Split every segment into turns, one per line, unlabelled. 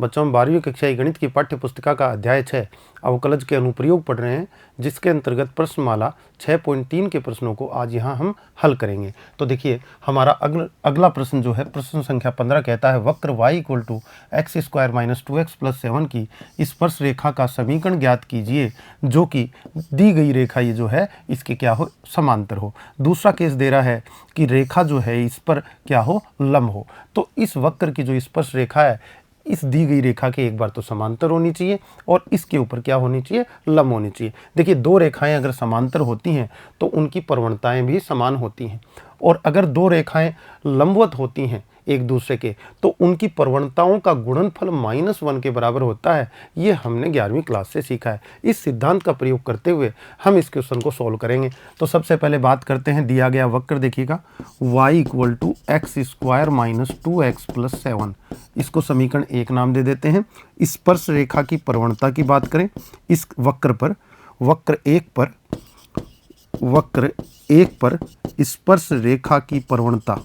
बच्चों हम 12वीं कक्षा गणित की पाठ्य पुस्तिका का अध्याय 6 अवकलज के अनुप्रयोग पढ़ रहे हैं, जिसके अंतर्गत प्रश्नमाला 6.3 के प्रश्नों को आज यहाँ हम हल करेंगे। तो देखिए हमारा अगला प्रश्न जो है प्रश्न संख्या 15 कहता है वक्र y equal to X square minus 2x plus 7 की स्पर्श रेखा का समीकरण ज्ञात कीजिए जो कि दी गई रेखा ये जो है इसके क्या हो, समांतर हो। दूसरा केस दे रहा है कि रेखा जो है इस पर क्या हो, लंब हो। तो इस वक्र की जो स्पर्श रेखा है इस दी गई रेखा के एक बार तो समांतर होनी चाहिए और इसके ऊपर क्या होनी चाहिए, लंब होनी चाहिए। देखिए दो रेखाएं अगर समांतर होती हैं तो उनकी प्रवणताएं भी समान होती हैं, और अगर दो रेखाएं लंबवत होती हैं एक दूसरे के तो उनकी प्रवणताओं का गुणनफल -1 के बराबर होता है। ये हमने 11वीं क्लास से सीखा है। इस सिद्धांत का प्रयोग करते हुए हम इस क्वेश्चन को सॉल्व करेंगे। तो सबसे पहले बात करते हैं दिया गया वक्र, देखिएगा y equal to X square minus 2x plus 7, इसको समीकरण 1 नाम दे देते हैं। स्पर्श रेखा की प्रवणता की बात करें इस वक्र पर, वक्र एक पर स्पर्श रेखा की प्रवणता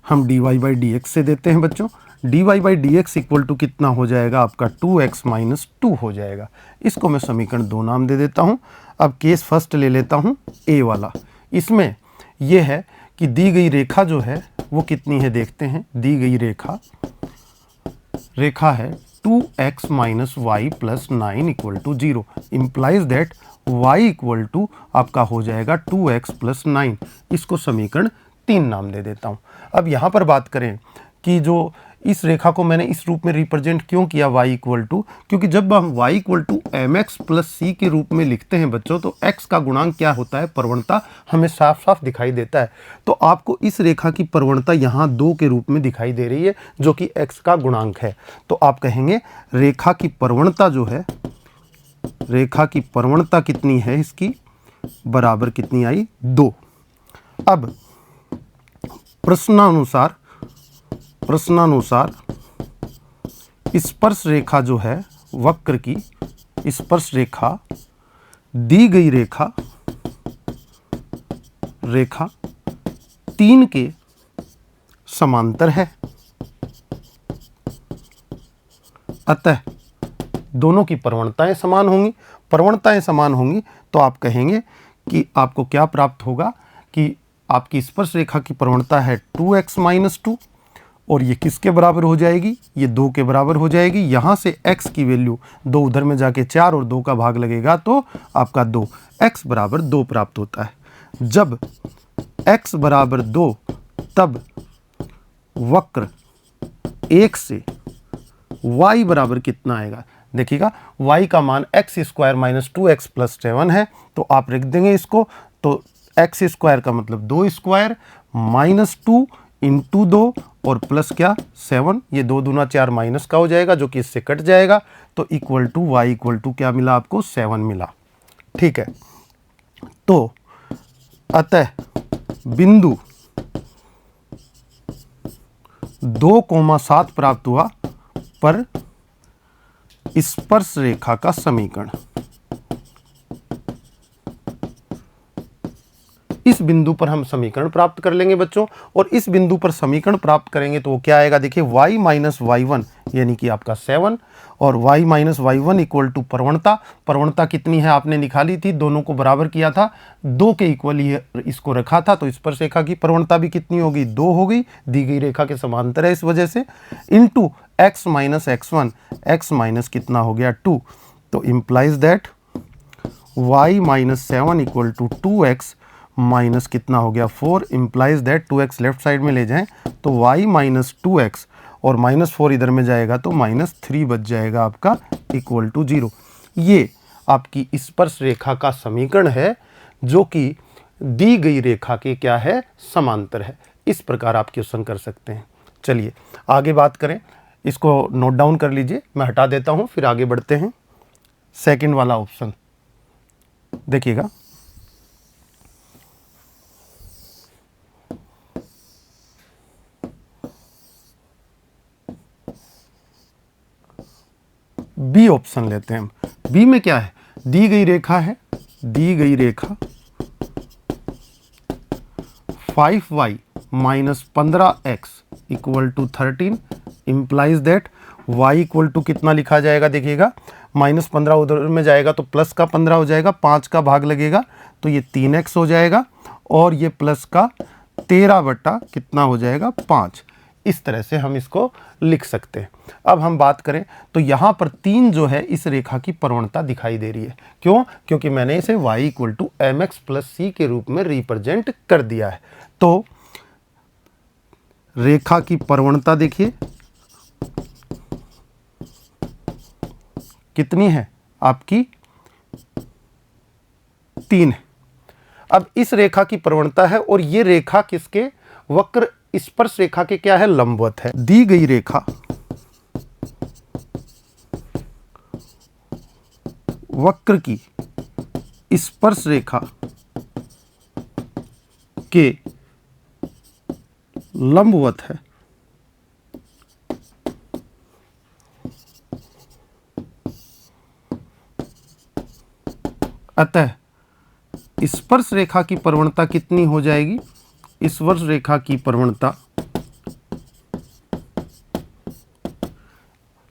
हम dy बाई dx से देते हैं बच्चों। dy by dx equal to कितना हो जाएगा आपका 2x माइनस 2 हो जाएगा। इसको मैं समीकरण 2 नाम दे देता हूं। अब केस फर्स्ट ले लेता हूं a वाला। इसमें यह है कि दी गई रेखा जो है वो कितनी है, देखते हैं। दी गई रेखा है 2x minus Y plus 9 equal to 0, implies that y equal to आपका हो जाएगा 2x प्लस 9। इसको समीकरण 3 नाम दे देता हूं। अब यहां पर बात करें कि जो इस रेखा को मैंने इस रूप में रिप्रेजेंट क्यों किया y इक्वल टू, क्योंकि जब हम y equal to mx plus c के रूप में लिखते हैं बच्चों तो x का गुणांक क्या होता है, प्रवणता, हमें साफ साफ दिखाई देता है। तो आपको इस रेखा की प्रवणता यहाँ 2 के रूप में दिखाई दे रही है जो कि x का गुणांक है। तो आप कहेंगे रेखा की प्रवणता जो है, रेखा की प्रवणता कितनी है इसकी, बराबर कितनी आई, 2। अब प्रश्नानुसार स्पर्श रेखा जो है वक्र की स्पर्श रेखा दी गई रेखा 3 के समांतर है, अतः दोनों की प्रवणताएं समान होंगी। प्रवणताएं समान होंगी तो आप कहेंगे कि आपको क्या प्राप्त होगा कि आपकी स्पर्श रेखा की प्रवणता है 2x माइनस 2 और ये किसके बराबर हो जाएगी, ये 2 के बराबर हो जाएगी। यहाँ से x की वैल्यू 2 उधर में जाके 4 और 2 का भाग लगेगा तो आपका 2, x बराबर 2 प्राप्त होता है। जब x बराबर 2 तब वक्र 1 से y बराबर कितना आएगा, देखिएगा y का मान x square minus 2x plus 7 है तो आप रख देंगे इसको। तो एक्स स्क्वायर का मतलब 2 स्क्वायर माइनस 2 इंटू 2 और प्लस क्या 7, ये 2 दूना 4 माइनस का हो जाएगा जो कि इससे कट जाएगा। तो equal to y equal to क्या मिला आपको, 7 मिला। ठीक है, तो अतः बिंदु 2,7 प्राप्त हुआ पर स्पर्श रेखा का समीकरण, इस बिंदु पर हम समीकरण प्राप्त कर लेंगे बच्चों। और इस बिंदु पर समीकरण प्राप्त करेंगे तो वो क्या आएगा, देखिए y माइनस y1 यानी कि आपका 7 और y minus y1 equal to प्रवणता कितनी है आपने निकाली थी, दोनों को बराबर किया था, 2 के इक्वल ही इसको रखा था तो स्पर्श रेखा की प्रवणता भी कितनी होगी, 2 हो गई, दी गई रेखा के समांतर है इस वजह से, into x minus x1, x minus कितना हो गया 2, तो implies that y minus 7 equal to 2x minus कितना हो गया 4, implies that 2x left side में ले जाएं तो y माइनस 2x और माइनस 4 इधर में जाएगा तो माइनस 3 बच जाएगा आपका इक्वल टू 0। ये आपकी स्पर्श रेखा का समीकरण है जो कि दी गई रेखा के क्या है, समांतर है। इस प्रकार आप क्वेश्चन कर सकते हैं। चलिए आगे बात करें, इसको नोट डाउन कर लीजिए, मैं हटा देता हूँ फिर आगे बढ़ते हैं। सेकंड वाला ऑप्शन देखिएगा, बी ऑप्शन लेते हैं हम। बी में क्या है, दी गई रेखा है, दी गई रेखा 5y minus 15x equal to 13 implies that y equal to कितना लिखा जाएगा, देखिएगा -15 उधर में जाएगा तो प्लस का 15 हो जाएगा, 5 का भाग लगेगा तो ये 3x हो जाएगा और ये प्लस का 13 बटा कितना हो जाएगा 5। इस तरह से हम इसको लिख सकते हैं। अब हम बात करें तो यहाँ पर 3 जो है इस रेखा की प्रवणता दिखाई दे रही है। क्यों? क्योंकि मैंने इसे y equal to mx plus c के रूप में रिप्रेजेंट कर दिया है। तो रेखा की प्रवणता देखिए कितनी है आपकी 3 है। अब इस रेखा की प्रवणता है और ये रेखा किसके वक्र स्पर्श रेखा के क्या है, लंबवत है। दी गई रेखा वक्र की स्पर्श रेखा के लंबवत है। अतः स्पर्श रेखा की प्रवणता कितनी हो जाएगी, स्पर्श रेखा की प्रवणता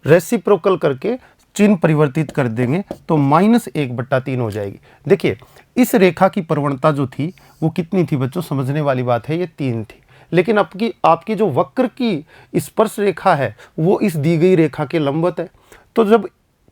रेसिप्रोकल करके चिन्ह परिवर्तित कर देंगे तो -1/3 हो जाएगी। देखिए इस रेखा की प्रवणता जो थी वो कितनी थी बच्चों, समझने वाली बात है, ये 3 थी। लेकिन आपकी जो वक्र की स्पर्श रेखा है वो इस दी गई रेखा के लंबवत है। तो जब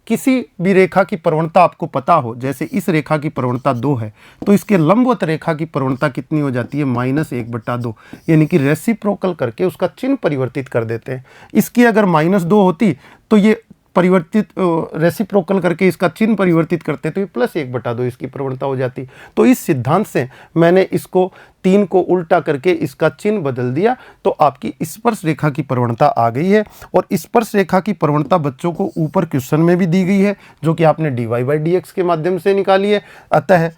किसी भी रेखा की प्रवणता आपको पता हो, जैसे इस रेखा की प्रवणता 2 है तो इसके लंबवत रेखा की प्रवणता कितनी हो जाती है, -1/2, यानी कि रेसिप्रोकल करके उसका चिन्ह परिवर्तित कर देते हैं। इसकी अगर -2 होती तो ये परिवर्तित रेसिप्रोकल करके इसका चिन्ह परिवर्तित करते तो ये +1/2 इसकी प्रवणता हो जाती। तो इस सिद्धांत से मैंने इसको 3 को उल्टा करके इसका चिन्ह बदल दिया तो आपकी स्पर्श रेखा की प्रवणता आ गई है। और स्पर्श रेखा की प्रवणता बच्चों को ऊपर क्वेश्चन में भी दी गई है जो कि आपने dy/dx के माध्यम से निकाली है। अतः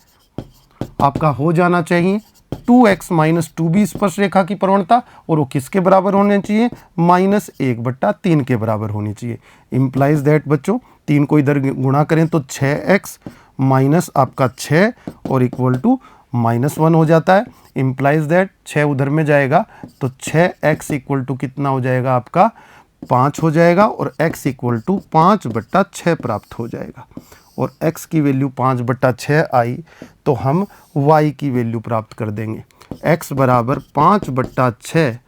आपका हो जाना चाहिए 2x - 2b स्पर्श रेखा की प्रवणता और वो किसके बराबर होने चाहिए, -1/3 के बराबर होनी चाहिए। इम्प्लाइज दैट बच्चों 3 को इधर गुणा करें तो 6x माइनस आपका 6 और इक्वल टू -1 हो जाता है। इम्प्लाइज दैट 6 उधर में जाएगा तो 6x इक्वल टू कितना हो जाएगा आपका 5 हो जाएगा और x इक्वल टू 5/6 प्राप्त हो जाएगा। और x की वैल्यू 5/6 आई तो हम y की वैल्यू प्राप्त कर देंगे। x बराबर 5/6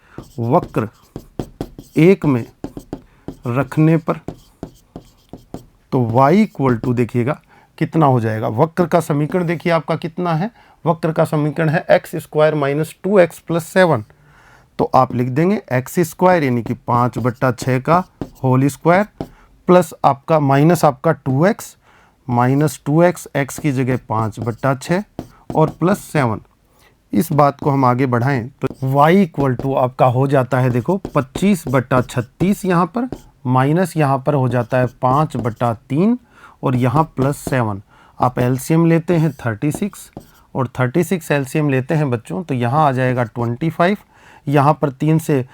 वक्र 1 में रखने पर तो y इक्वल टू देखिएगा कितना हो जाएगा। वक्र का समीकरण देखिए आपका कितना है, वक्र का समीकरण है x² - 2x + 7। तो आप लिख देंगे x² यानी कि 5/6 का होल स्क्वायर प्लस आपका माइनस आपका 2x -2x, x की जगह 5/6 और +7। इस बात को हम आगे बढ़ाएं तो y इक्वल टू आपका हो जाता है देखो 25/36 यहाँ पर, माइनस यहाँ पर हो जाता है 5/3 और यहाँ +7। आप एलसीएम लेते हैं 36 और 36 एलसीएम लेते हैं बच्चों तो यहाँ आ जाएगा 25। यहाँ पर 3 से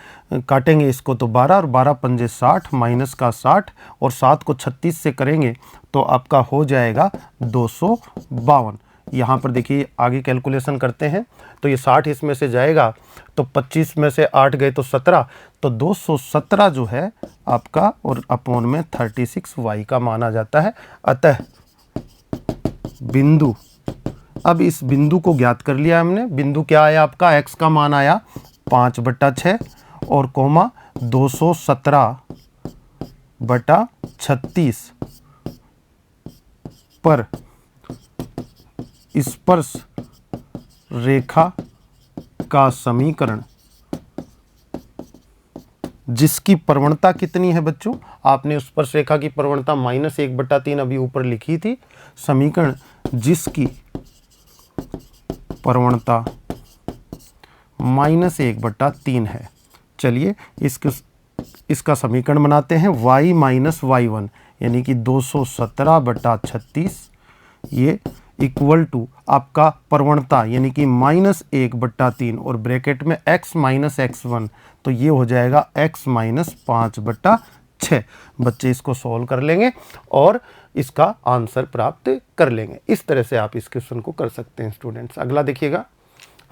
काटेंगे इसको तो 12 और 12 पंजे 60 माइनस का 60 और 7 को 36 से करेंगे तो आपका हो जाएगा 252। यहाँ पर देखिए आगे कैलकुलेशन करते हैं तो ये 60 इसमें से जाएगा तो 25 में से 8 गए तो 17, तो 217 जो है आपका और अपॉन में 36 y का माना जाता है। अतः बिंदु, अब इस बिंदु को ज्ञात कर लिया हमने। बिंदु क्या आया आपका, x का मान आया 5/6 और कोमा 217/36 पर स्पर्श रेखा का समीकरण जिसकी प्रवणता कितनी है बच्चों, आपने स्पर्श रेखा की प्रवणता -1/3 अभी ऊपर लिखी थी। समीकरण जिसकी प्रवणता -1/3 है। चलिए इसका समीकरण बनाते हैं y - y1 यानी कि 217/36 ये इक्वल टू आपका प्रवणता यानी कि -1/3 और ब्रैकेट में x - x1 तो ये हो जाएगा x - 5/6। बच्चे इसको सॉल्व कर लेंगे और इसका आंसर प्राप्त कर लेंगे। इस तरह से आप इस क्वेश्चन को कर सकते हैं स्टूडेंट्स। अगला देखिएगा,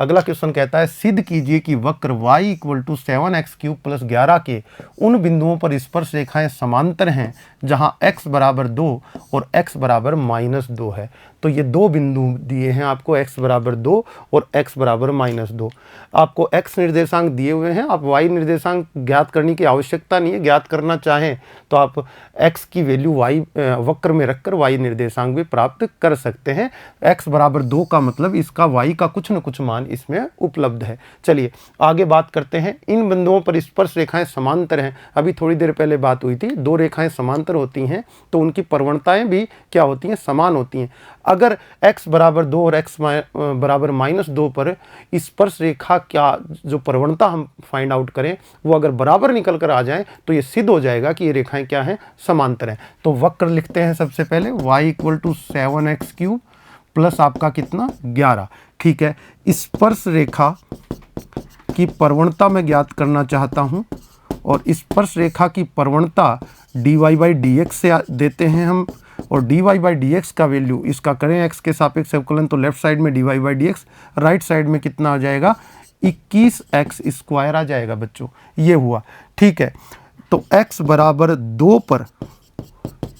अगला क्वेश्चन कहता है सिद्ध कीजिए कि वक्र y equal to 7x³ plus 11 के उन बिंदुओं पर स्पर्श रेखाएं समांतर हैं जहां x बराबर 2 और x बराबर -2 है। तो ये दो बिंदु दिए हैं आपको, x बराबर 2 और x बराबर -2। आपको x निर्देशांक दिए हुए हैं, आप y निर्देशांक ज्ञात करने की आवश्यकता नहीं है। ज्ञात करना चाहें तो आप x की वैल्यू y वक्र में रखकर y निर्देशांक भी प्राप्त कर सकते हैं। x बराबर 2 का मतलब इसका y का कुछ न कुछ मान इसमें उपलब्ध है। चलिए आगे बात करते हैं। इन बिंदुओं पर स्पर्श रेखाएं समांतर हैं। अभी थोड़ी देर पहले बात हुई थी, दो रेखाएं समांतर होती हैं तो उनकी प्रवणताएं भी क्या होती हैं, समान होती हैं। अगर x बराबर 2 और x बराबर -2 पर स्पर्श रेखा क्या जो प्रवणता हम फाइंड आउट करें वो अगर बराबर निकल कर आ जाए तो ये सिद्ध हो जाएगा कि ये रेखाएं क्या हैं, समांतर हैं। तो वक्र लिखते हैं सबसे पहले y equal to 7x³ plus आपका कितना 11। ठीक है, स्पर्श रेखा की प्रवणता मैं ज्ञात करना चाहता हूं और स्पर्श रेखा की प्रवणता dy/dx से देते हैं हम, और dy/dx का वैल्यू इसका करें x के सापेक्ष अवकलन तो लेफ्ट साइड में dy/dx, राइट साइड में कितना आ जाएगा 21x² आ जाएगा बच्चों, ये हुआ। ठीक है, तो x बराबर 2 पर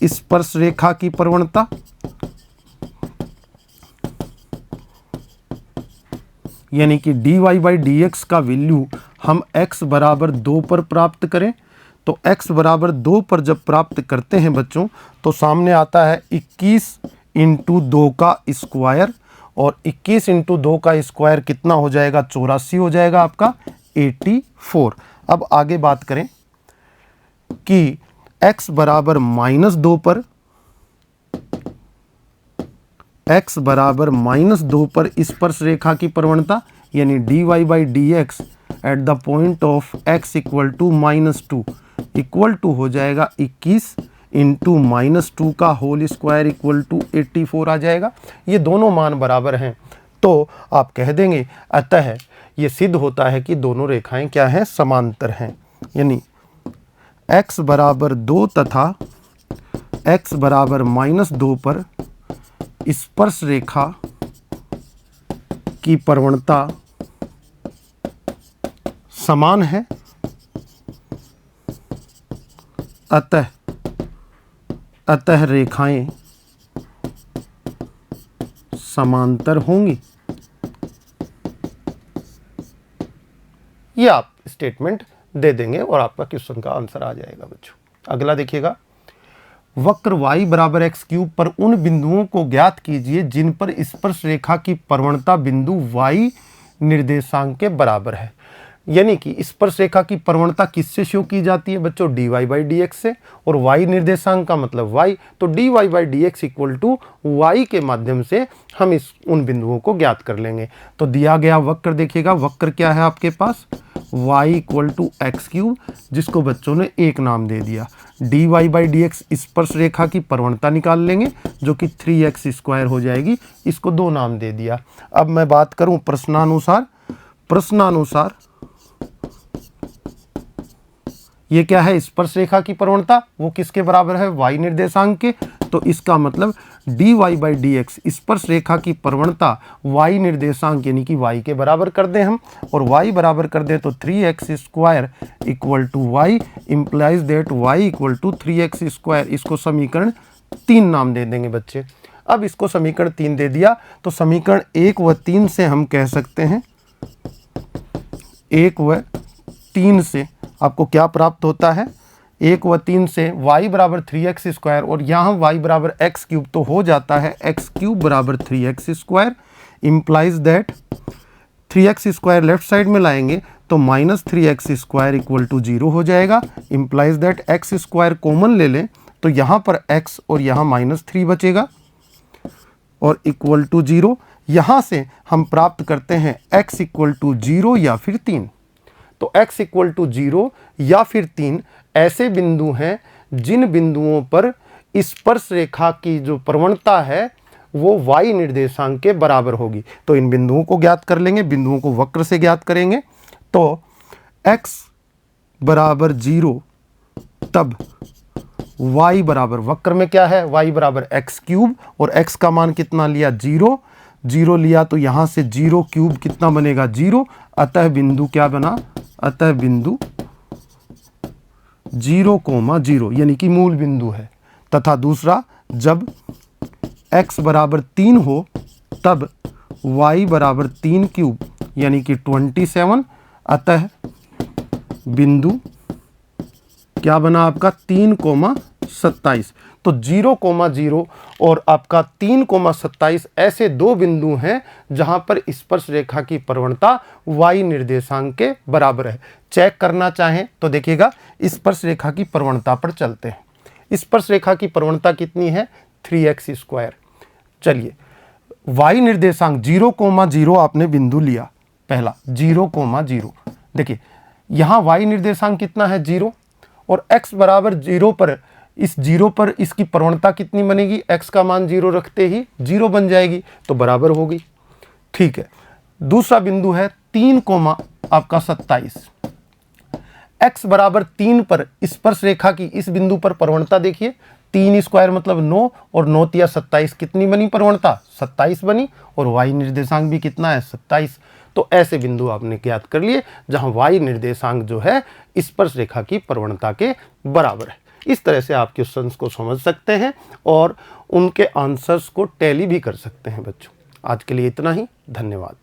स्पर्श रेखा की प्रवणता यानी कि dy/dx का वैल्यू हम x बराबर 2 पर प्राप्त करें तो x बराबर 2 पर जब प्राप्त करते हैं बच्चों तो सामने आता है 21 × 2 का स्क्वायर, और 21 × 2 का स्क्वायर कितना हो जाएगा 84 हो जाएगा आपका 84। अब आगे बात करें कि x बराबर -2 पर x बराबर -2 पर स्पर्श रेखा की प्रवणता यानी dy/dx at the point of x equal to -2 equal to हो जाएगा 21 × -2 का होल स्क्वायर इक्वल टू 84 आ जाएगा। ये दोनों मान बराबर हैं तो आप कह देंगे अतः ये सिद्ध होता है कि दोनों रेखाएं क्या हैं, समांतर हैं। यानी x बराबर 2 तथा x बराबर -2 पर स्पर्श रेखा की प्रवणता समान है, अतः रेखाएं समांतर होंगी। ये आप स्टेटमेंट दे देंगे और आपका क्वेश्चन का आंसर आ जाएगा बच्चों। अगला देखिएगा, वक्र y बराबर x³ पर उन बिंदुओं को ज्ञात कीजिए जिन पर स्पर्श रेखा की प्रवणता बिंदु y निर्देशांक के बराबर है। यानी कि स्पर्श रेखा की प्रवणता किससे शो की जाती है बच्चों, dy/dx से, और y निर्देशांक का मतलब y, तो dy/dx इक्वल टू y के माध्यम से हम उन बिंदुओं को ज्ञात कर लेंगे। तो दिया गया वक्र देखिएगा, वक्र क्या है आपके पास y इक्वल टू x³ जिसको बच्चों ने एक नाम दे दिया। dy/dx स्पर्श रेखा की प्रवणता निकाल लेंगे जो कि 3x² हो जाएगी, इसको 2 नाम दे दिया। अब मैं बात करूं प्रश्नानुसार ये क्या है, स्पर्श रेखा की प्रवणता, वो किसके बराबर है, y निर्देशांक के। तो इसका मतलब dy/dx स्पर्श रेखा की प्रवणता y निर्देशांक यानी कि y के बराबर कर दें हम, और y बराबर कर दें तो 3x² equal to y implies that y equal to 3x²। इसको समीकरण 3 नाम दे देंगे बच्चे। अब इसको समीकरण 3 दे दिया तो समीकरण 1 व 3 से हम कह सकते हैं, 1 व 3 से आपको क्या प्राप्त होता है, 1 व 3 से y बराबर 3x² और यहाँ y बराबर x³ तो हो जाता है x³ बराबर 3x² implies that 3x² left side में लाएंगे तो -3x² इक्वल टू 0 हो जाएगा। इम्प्लाइज दैट x² कॉमन ले लें तो यहाँ पर x और यहाँ -3 बचेगा और इक्वल टू 0। यहाँ से हम प्राप्त करते हैं x इक्वल टू 0 या फिर 3। तो x इक्वल टू 0 या फिर 3 ऐसे बिंदु हैं जिन बिंदुओं पर स्पर्श रेखा की जो प्रवणता है वो y निर्देशांक के बराबर होगी। तो इन बिंदुओं को ज्ञात कर लेंगे, बिंदुओं को वक्र से ज्ञात करेंगे। तो x बराबर 0 तब y बराबर, वक्र में क्या है y बराबर x³ और x का मान कितना लिया 0, जीरो लिया तो यहाँ से 0 क्यूब कितना बनेगा 0, अतः बिंदु क्या बना, अतः बिंदु 0,0 यानी कि मूल बिंदु है। तथा दूसरा, जब x बराबर 3 हो तब y बराबर 3 क्यूब यानी कि 27, अतः बिंदु क्या बना आपका 3,27। तो 0,0 और आपका 3,27 ऐसे दो बिंदु हैं जहां पर स्पर्श रेखा की प्रवणता y निर्देशांक के बराबर है। चेक करना चाहें तो देखिएगा, स्पर्श रेखा की प्रवणता पर चलते हैं। स्पर्श रेखा की प्रवणता कितनी है 3x²। चलिए, y निर्देशांक 0,0 आपने बिंदु लिया, पहला 0,0। देखिए यहां y निर्देशांक कितना है 0, और x बराबर 0 पर, इस 0 पर इसकी प्रवणता कितनी बनेगी, x का मान 0 रखते ही 0 बन जाएगी, तो बराबर होगी। ठीक है, दूसरा बिंदु है 3,27। x बराबर 3 पर स्पर्श रेखा की इस बिंदु पर प्रवणता देखिए, 3² मतलब 9, और 9 तिया 27 कितनी बनी प्रवणता, 27 बनी, और y निर्देशांक भी कितना है 27। तो ऐसे बिंदु आपने ज्ञात कर लिए जहां y निर्देशांक जो है स्पर्श रेखा की प्रवणता के बराबर है। इस तरह से आप क्वेश्चंस को समझ सकते हैं और उनके आंसर्स को टैली भी कर सकते हैं बच्चों। आज के लिए इतना ही, धन्यवाद।